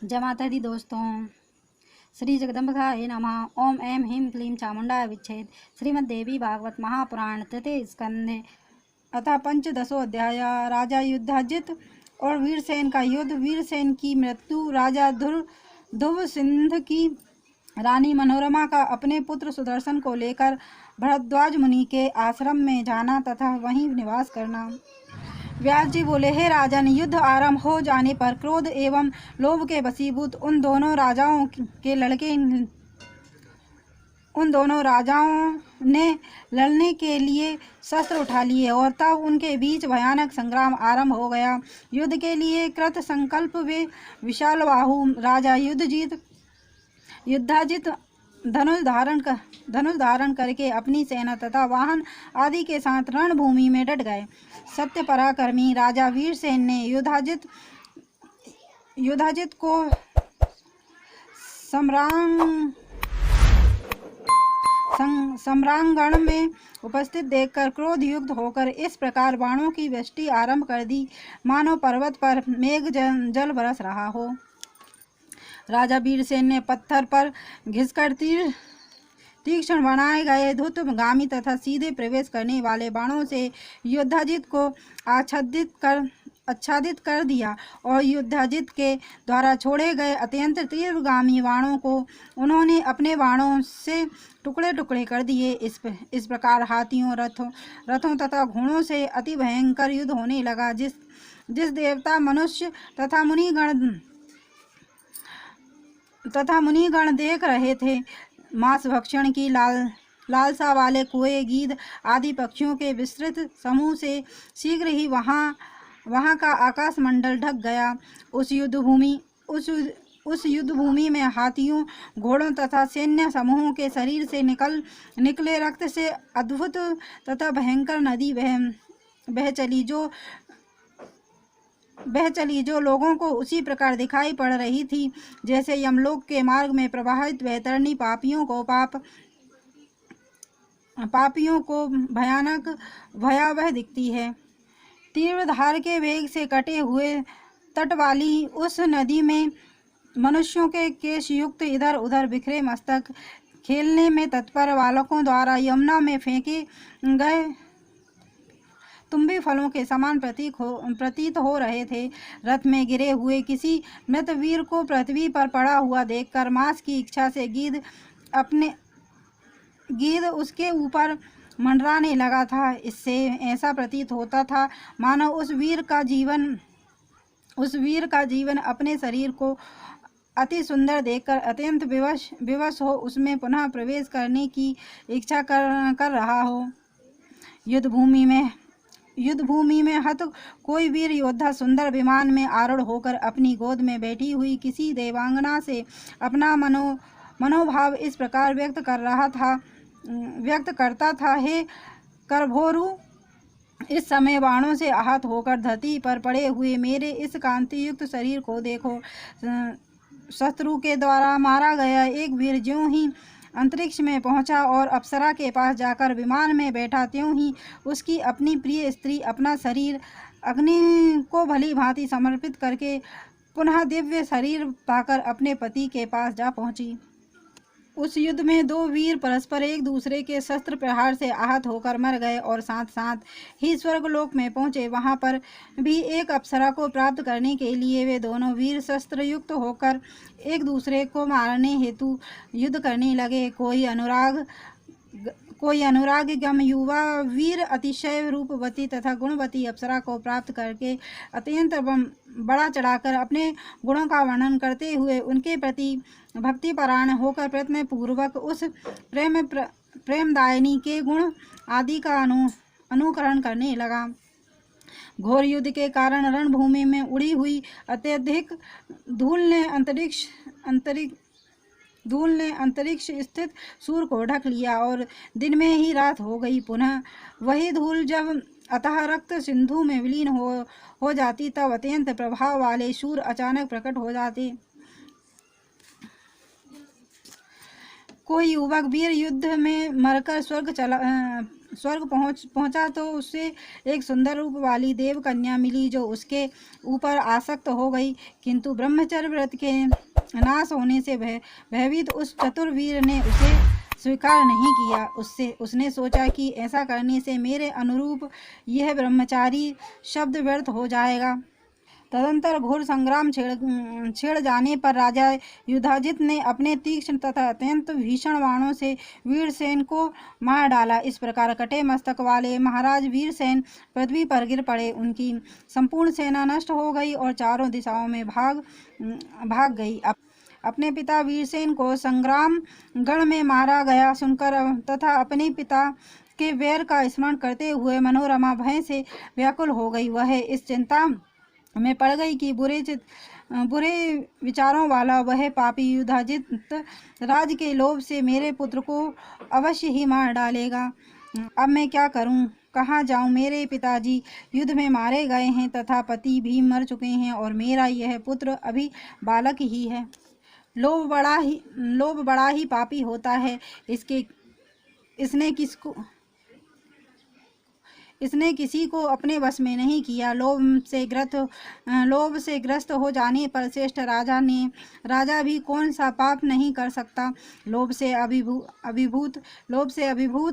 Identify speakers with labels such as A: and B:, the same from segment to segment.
A: जय माता दी दोस्तों। श्री जगदम्बिकाय नमः। ओम ऐं ह्रीं क्लीं चामुंडाय विच्छेद। श्रीमद् देवी भागवत महापुराण तृतीय स्कंदे अतः पंचदशोऽध्याय। राजा युद्धाजित और वीरसेन का युद्ध। वीरसेन की मृत्यु। राजा ध्रुव सिंध की रानी मनोरमा का अपने पुत्र सुदर्शन को लेकर भरद्वाज मुनि के आश्रम में जाना तथा वहीं निवास करना। व्यास जी बोले, हे राजन, युद्ध आरंभ हो जाने पर क्रोध एवं लोभ के वशीभूत उन दोनों राजाओं ने लड़ने के लिए शस्त्र उठा लिए और तब उनके बीच भयानक संग्राम आरंभ हो गया। युद्ध के लिए कृत संकल्प वे विशाल बाहु राजा युद्धाजित धनुष धारण करके अपनी सेना तथा वाहन आदि के साथ रणभूमि में डट गए। सत्य पराक्रमी राजा वीरसेन ने युद्धाजित को सम्रांगण में उपस्थित देखकर क्रोध युक्त होकर इस प्रकार बाणों की वृष्टि आरंभ कर दी, मानो पर्वत पर मेघ जल बरस रहा हो। राजा वीरसेन ने पत्थर पर घिसकर तीक्ष्ण बनाए गए धूर्तगामी तथा सीधे प्रवेश करने वाले बाणों से युद्धाजित को आच्छादित कर दिया और युद्धाजित के द्वारा छोड़े गए अत्यंत तीव्रगामी बाणों को उन्होंने अपने बाणों से टुकड़े टुकड़े कर दिए। इस प्रकार हाथियों, रथों तथा घोड़ों से अति भयंकर युद्ध होने लगा। जिस देवता, मनुष्य तथा मुनिगण देख रहे थे, मांस भक्षण की लालसा वाले कुएं, गीध आदि पक्षियों के विस्तृत समूह से शीघ्र ही वहां का आकाश मंडल ढक गया। उस युद्ध भूमि में हाथियों, घोड़ों तथा सैन्य समूहों के शरीर से निकले रक्त से अद्भुत तथा भयंकर नदी बह चली, जो लोगों को उसी प्रकार दिखाई पड़ रही थी जैसे यमलोक के मार्ग में प्रवाहित वैतरणी पापियों को भयावह दिखती है। तीव्र धार के वेग से कटे हुए तट वाली उस नदी में मनुष्यों के केश युक्त इधर उधर बिखरे मस्तक खेलने में तत्पर बालकों द्वारा यमुना में फेंके गए तुम्बी फलों के समान प्रतीत हो रहे थे। रथ में गिरे हुए किसी मृत वीर को पृथ्वी पर पड़ा हुआ देखकर मांस की इच्छा से गीध उसके ऊपर मंडराने लगा था। इससे ऐसा प्रतीत होता था मानो उस वीर का जीवन अपने शरीर को अति सुंदर देखकर अत्यंत विवश हो उसमें पुनः प्रवेश करने की इच्छा कर रहा हो। युद्ध भूमि में हत कोई वीर योद्धा सुंदर विमान में आरूढ़ होकर अपनी गोद में बैठी हुई किसी देवांगना से अपना मनोभाव इस प्रकार व्यक्त करता था, हे करभोरु, इस समय बाणों से आहत होकर धरती पर पड़े हुए मेरे इस कांति युक्त शरीर को देखो। शत्रु के द्वारा मारा गया एक वीर ज्यों ही अंतरिक्ष में पहुंचा और अप्सरा के पास जाकर विमान में बैठा, त्यों ही उसकी अपनी प्रिय स्त्री अपना शरीर अग्नि को भली भांति समर्पित करके पुनः दिव्य शरीर पाकर अपने पति के पास जा पहुंची। उस युद्ध में दो वीर परस्पर एक दूसरे के शस्त्र प्रहार से आहत होकर मर गए और साथ साथ ही स्वर्गलोक में पहुंचे। वहां पर भी एक अप्सरा को प्राप्त करने के लिए वे दोनों वीर शस्त्र युक्त होकर एक दूसरे को मारने हेतु युद्ध करने लगे। कोई अनुरागम युवा वीर अतिशय रूपवती तथा गुणवती अप्सरा को प्राप्त करके अत्यंत बड़ा चढ़ाकर अपने गुणों का वर्णन करते हुए उनके प्रति भक्तिपरायण होकर प्रयत्न पूर्वक उस प्रेमदायिनी के गुण आदि का अनुकरण करने लगा। घोर युद्ध के कारण रणभूमि में उड़ी हुई अत्यधिक धूल ने अंतरिक्ष स्थित सूर्य को ढक लिया और दिन में ही रात हो गई। पुनः वही धूल जब अतः रक्त सिंधु में विलीन हो जाती तब अत्यंत प्रभाव वाले सूर्य अचानक प्रकट हो जाते। कोई युवक वीर युद्ध में मरकर स्वर्ग पहुंचा तो उसे एक सुंदर रूप वाली देव कन्या मिली जो उसके ऊपर आसक्त हो गई, किंतु ब्रह्मचर्य व्रत के नाश होने से भयभीत उस चतुर वीर ने उसे स्वीकार नहीं किया। उसने सोचा कि ऐसा करने से मेरे अनुरूप यह ब्रह्मचारी शब्द व्यर्थ हो जाएगा। तदंतर घोर संग्राम छेड़ जाने पर राजा युधाजित ने अपने तीक्ष्ण तथा अत्यंत भीषण बाणों से वीरसेन को मार डाला। इस प्रकार कटे मस्तक वाले महाराज वीरसेन पृथ्वी पर गिर पड़े। उनकी संपूर्ण सेना नष्ट हो गई और चारों दिशाओं में भाग गई। अपने पिता वीरसेन को संग्राम गण में मारा गया सुनकर तथा अपने पिता के वैर का स्मरण करते हुए मनोरमा भय से व्याकुल हो गई। वह इस चिंता में पड़ गई कि बुरे विचारों वाला वह पापी युधाजित राज के लोभ से मेरे पुत्र को अवश्य ही मार डालेगा। अब मैं क्या करूं, कहाँ जाऊं? मेरे पिताजी युद्ध में मारे गए हैं तथा पति भी मर चुके हैं और मेरा यह पुत्र अभी बालक ही है। लोभ बड़ा ही पापी होता है। इसने किसी को अपने वश में नहीं किया। लोभ से ग्रस्त हो जाने पर श्रेष्ठ राजा भी कौन सा पाप नहीं कर सकता। लोभ से अभिभूत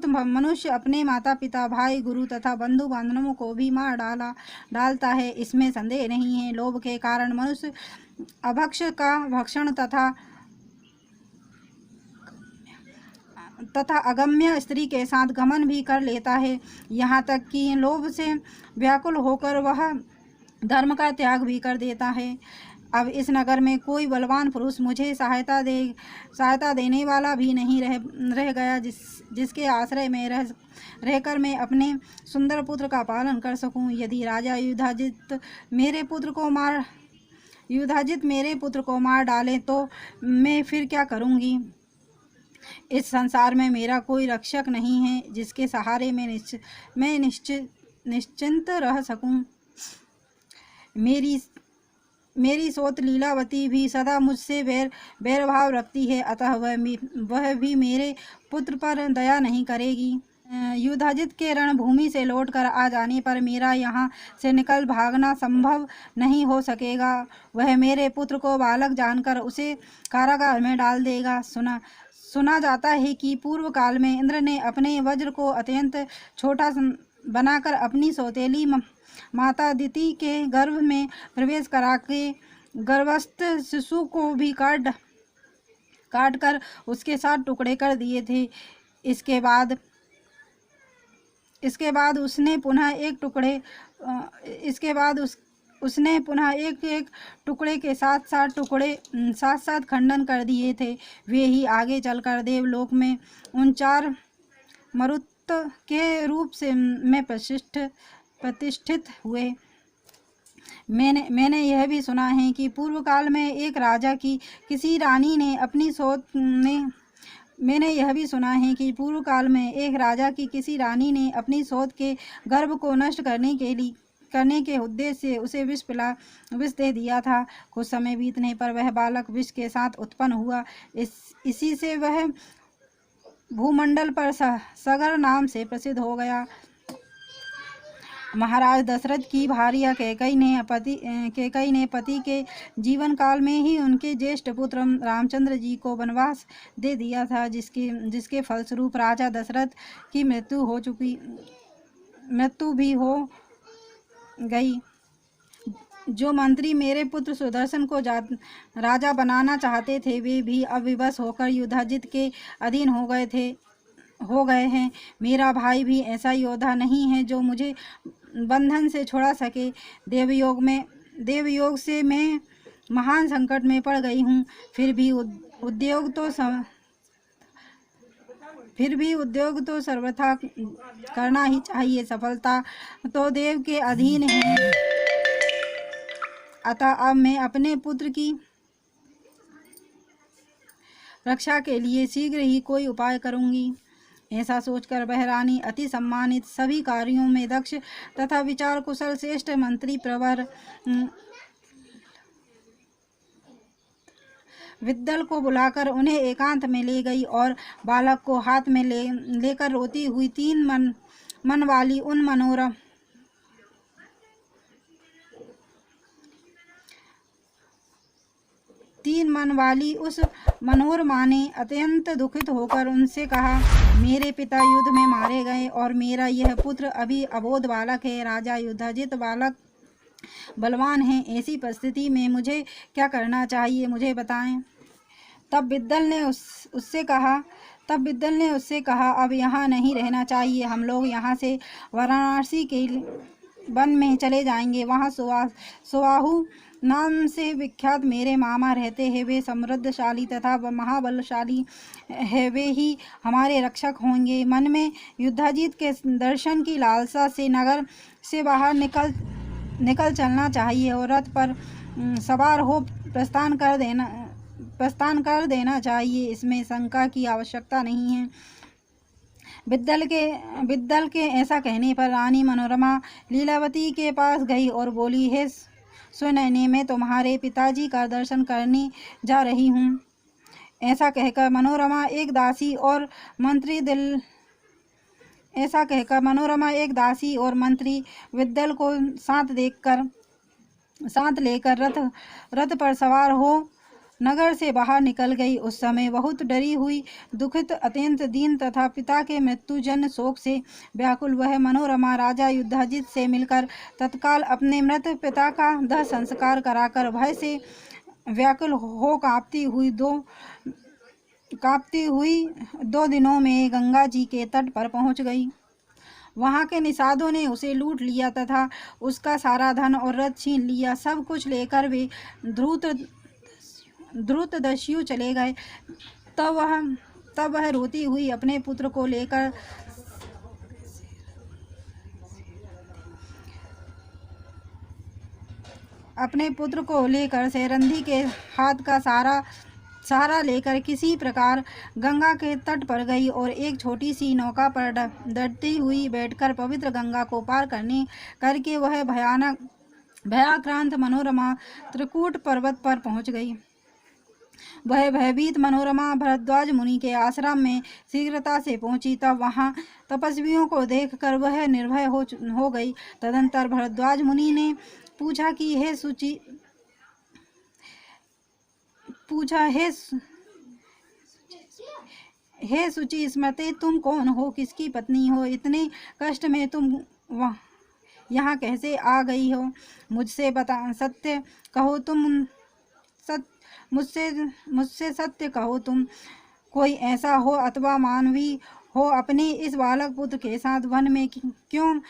A: मनुष्य अपने माता पिता भाई गुरु तथा बंधु बांधवों को भी मार डालता है, इसमें संदेह नहीं है। लोभ के कारण मनुष्य अभक्ष का भक्षण तथा अगम्य स्त्री के साथ गमन भी कर लेता है। यहाँ तक कि लोभ से व्याकुल होकर वह धर्म का त्याग भी कर देता है। अब इस नगर में कोई बलवान पुरुष मुझे सहायता देने वाला भी नहीं रह गया जिसके आश्रय में रहकर मैं अपने सुंदर पुत्र का पालन कर सकूं। यदि राजा युधाजित मेरे पुत्र को मार डाले तो मैं फिर क्या करूंगी? इस संसार में मेरा कोई रक्षक नहीं है जिसके सहारे मैं निश्चिंत रह सकूं। मेरी सौत लीलावती भी सदा मुझसे बैरभाव रखती है, अतः वह भी मेरे पुत्र पर दया नहीं करेगी। युधाजित के रणभूमि से लौटकर आ जाने पर मेरा यहाँ से निकल भागना संभव नहीं हो सकेगा। वह मेरे पुत्र को बालक जानकर उसे कारागार में डाल देगा। सुना जाता है कि पूर्व काल में इंद्र ने अपने वज्र को अत्यंत छोटा बनाकर अपनी सौतेली माता दिति के गर्भ में प्रवेश करा के गर्भस्थ शिशु को भी काट कर उसके 7 टुकड़े कर दिए थे। इसके बाद उसने पुनः एक टुकड़े के साथ खंडन कर दिए थे। वे ही आगे चलकर देवलोक में उन 4 मरुत के रूप से में प्रतिष्ठित हुए। मैंने यह भी सुना है कि पूर्व काल में एक राजा की किसी रानी ने अपनी सौत के गर्भ को नष्ट करने के उद्देश्य से उसे विष दे दिया था। कुछ समय बीतने पर वह बालक विष के साथ उत्पन्न हुआ। इसी से वह भूमंडल पर सगर नाम से प्रसिद्ध हो गया। महाराज दशरथ की भार्या कैकई ने पति के जीवन काल में ही उनके ज्येष्ठ पुत्र रामचंद्र जी को वनवास दे दिया था, जिसके फलस्वरूप राजा दशरथ की मृत्यु भी हो गई। जो मंत्री मेरे पुत्र सुदर्शन को राजा बनाना चाहते थे वे भी अब विवश होकर युधाजित के अधीन हो गए हैं। मेरा भाई भी ऐसा योद्धा नहीं है जो मुझे बंधन से छुड़ा सके। देवयोग से मैं महान संकट में पड़ गई हूँ। फिर भी उद्योग तो सर्वथा करना ही चाहिए। सफलता तो देव के अधीन है। अतः अब मैं अपने पुत्र की रक्षा के लिए शीघ्र ही कोई उपाय करूंगी। ऐसा सोचकर वह रानी अति सम्मानित, सभी कार्यों में दक्ष तथा विचार कुशल श्रेष्ठ मंत्री प्रवर विद्दल को बुलाकर उन्हें एकांत में ले गई और बालक को हाथ में लेकर रोती हुई तीन मन वाली उस मनोरमा ने अत्यंत दुखित होकर उनसे कहा, मेरे पिता युद्ध में मारे गए और मेरा यह पुत्र अभी अबोध बालक है। राजा युधाजित बालक बलवान है, ऐसी परिस्थिति में मुझे क्या करना चाहिए, मुझे बताएं। तब विद्दल ने उससे कहा, अब यहाँ नहीं रहना चाहिए, हम लोग यहाँ से वाराणसी के वन में चले जाएंगे। वहाँ सुबाहु नाम से विख्यात मेरे मामा रहते हैं, वे समृद्धशाली तथा महाबलशाली है, वे ही हमारे रक्षक होंगे। मन में युधाजित के दर्शन की लालसा से नगर से बाहर निकल चलना चाहिए और रथ पर सवार हो प्रस्थान कर देना चाहिए, इसमें शंका की आवश्यकता नहीं है। विद्दल के ऐसा कहने पर रानी मनोरमा लीलावती के पास गई और बोली, हे सुनैने, मैं तुम्हारे पिताजी का दर्शन करने जा रही हूँ। ऐसा कहकर मनोरमा एक दासी और मंत्री विद्दल को साथ लेकर रथ पर सवार हो नगर से बाहर निकल गई। उस समय बहुत डरी हुई, दुखित, अत्यंत दीन तथा पिता के मृत्युजन्य शोक से व्याकुल वह मनोरमा राजा युधाजित से मिलकर तत्काल अपने मृत पिता का दाह संस्कार कराकर भय से व्याकुल हो कांपती हुई 2 दिनों में गंगा जी के तट पर पहुंच गई। वहां के निषादों ने उसे लूट लिया तथा उसका सारा धन और रथ छीन लिया। सब कुछ लेकर वे द्रुतदस्यु चले गए। तब वह रोती हुई अपने पुत्र को लेकर सेरंधी के हाथ का सहारा लेकर किसी प्रकार गंगा के तट पर गई और एक छोटी सी नौका पर डरती हुई बैठकर पवित्र गंगा को पार करके वह भयाक्रांत मनोरमा त्रिकूट पर्वत पर पहुंच गई। वह भयभीत मनोरमा भरद्वाज मुनि के आश्रम में शीघ्रता से पहुंची। तब वहां तपस्वियों को देखकर वह निर्भय हो गई। तदंतर भरद्वाज मुनि ने पूछा, हे शुचि स्मृते, तुम कौन हो, किसकी पत्नी हो, इतने कष्ट में तुम यहाँ कैसे आ गई हो? मुझसे सत्य कहो, मुझसे सत्य कहो, तुम कोई ऐसा हो अथवा मानवी हो, अपने इस बालक पुत्र के साथ वन में क्यों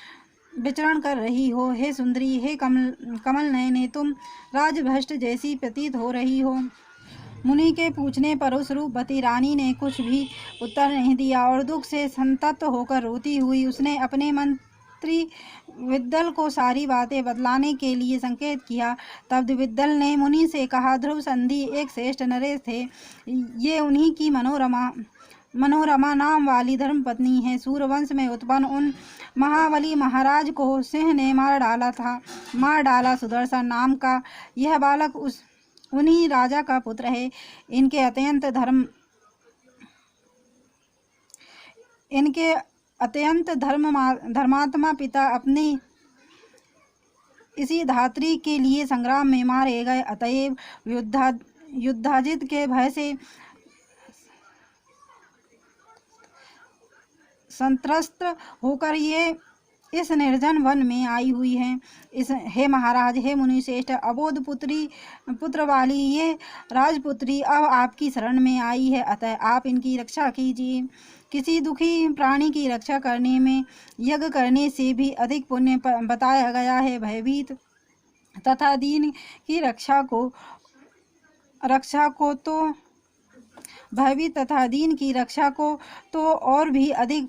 A: विचरण कर रही हो? हे सुंदरी, हे कमल नयने, तुम राजभ्रष्ट जैसी प्रतीत हो रही हो। मुनि के पूछने पर उस रूपवती रानी ने कुछ भी उत्तर नहीं दिया और दुख से संतप्त होकर रोती हुई उसने अपने मंत्री विद्दल को सारी बातें बतलाने के लिए संकेत किया। तब विद्दल ने मुनि से कहा, ध्रुव संधि एक श्रेष्ठ नरेश थे, ये उन्हीं की मनोरमा नाम वाली धर्मपत्नी है। सूर्यवंश में उत्पन्न उन महाबली महाराज को सिंह ने मार डाला। सुदर्शन नाम का यह बालक उन्हीं राजा का पुत्र है। इनके अत्यंत धर्मात्मा पिता अपने इसी धात्री के लिए संग्राम में मारे गए। अतएव युधाजित के भय से संत्रस्त होकर ये इस निर्जन वन में आई हुई हैं। हे महाराज, हे मुनिश्रेष्ठ, अबोध पुत्र वाली ये राजपुत्री अब आपकी शरण में आई है, अतः आप इनकी रक्षा कीजिए। किसी दुखी प्राणी की रक्षा करने में यज्ञ करने से भी अधिक पुण्य बताया गया है। भयभीत तथा दीन की रक्षा को तो और भी अधिक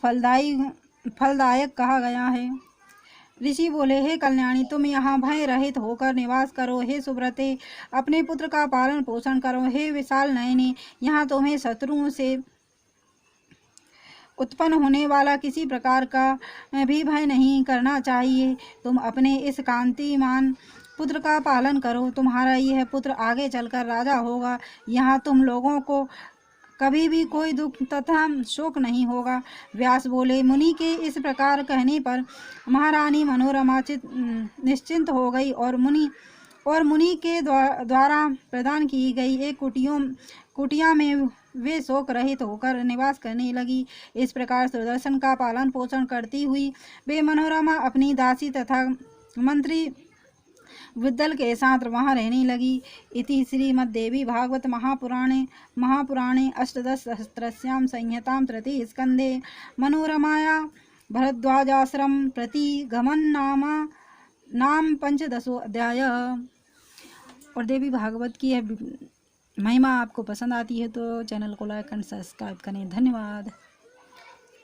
A: फलदायक कहा गया है। ऋषि बोले, हे कल्याणी, तुम यहाँ भय रहित होकर निवास करो। हे सुब्रते, अपने पुत्र का पालन पोषण करो। हे विशाल नयने, यहाँ तुम्हें शत्रुओं से उत्पन्न होने वाला किसी प्रकार का भी भय नहीं करना चाहिए। तुम अपने इस कांतिमान पुत्र का पालन करो, तुम्हारा यह पुत्र आगे चलकर राजा होगा। यहाँ तुम लोगों को कभी भी कोई दुख तथा शोक नहीं होगा। व्यास बोले, मुनि के इस प्रकार कहने पर महारानी मनोरमा निश्चिंत हो गई और मुनि के द्वारा प्रदान की गई एक कुटिया में वे शोक रहित होकर निवास करने लगी। इस प्रकार सुदर्शन का पालन पोषण करती हुई वे मनोरमा अपनी दासी तथा मंत्री विद्दल के साथ वहाँ रहने लगी। इति श्रीमद्देवी भागवत महापुराणे अष्टादशसहस्रस्यां संहितां तृतीय स्कंधे मनोरमाया भरद्वाजाश्रम प्रति गमन नाम 15वां अध्याय। और देवी भागवत की यह महिमा आपको पसंद आती है तो चैनल को लाइक एंड सब्सक्राइब करें। धन्यवाद।